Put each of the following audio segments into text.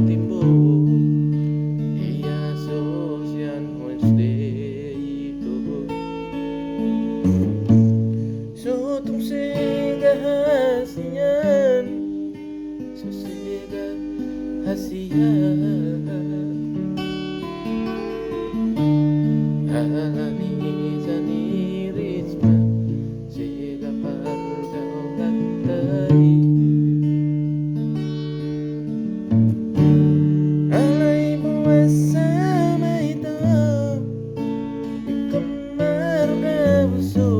timbo iya sosian Wednesday itu sotung sega hasian sosega hasian alani zani rizma sega pargau gatai alay bersama itu kamar gabusu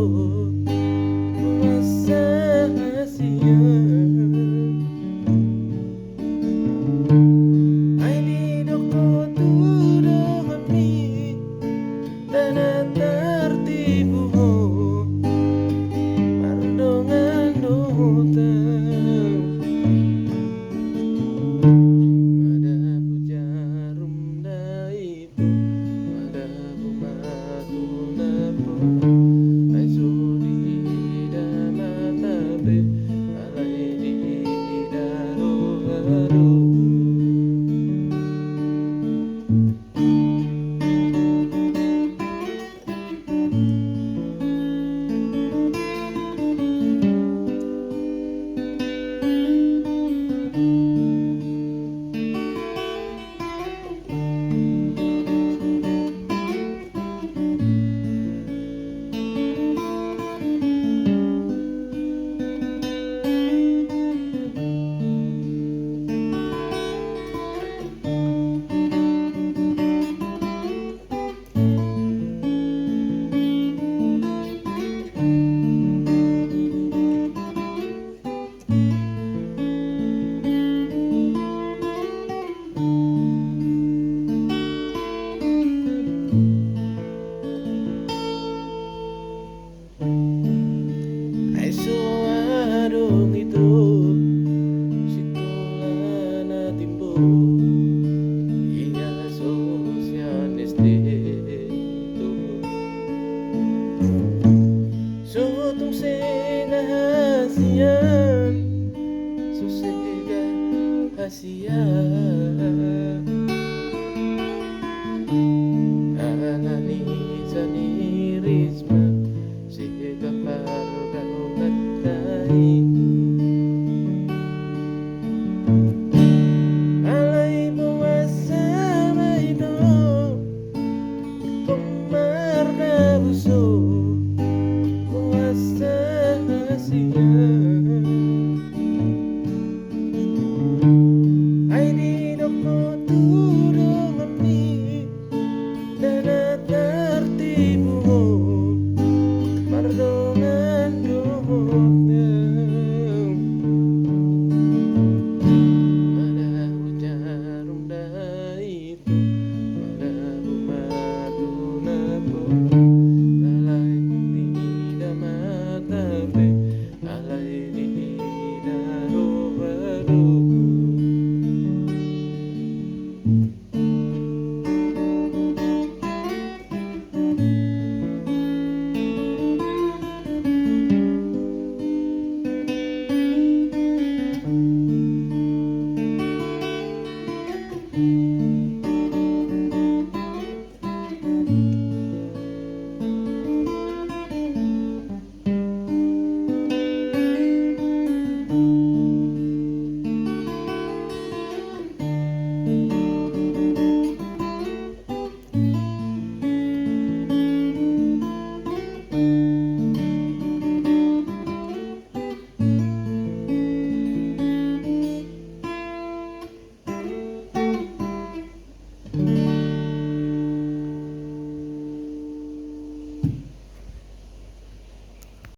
puasa hasian ay di doko tudo kami dan tertipu pardongan dotan madabu jarum daitu madabu matu napo ay sudi damatabe alay di daru-daru ay suarong itu situlana timbo iya sosianis itu sotung sega hasian sosega hasian alani zani rizma sega pargau gatai alay bersama itu kamar gabusu puasa hasian ay di doko tudo kami dan tertipu pardongan dotan madabu jarum daitu madabu matu napo alay di damatabe alay di daru-daru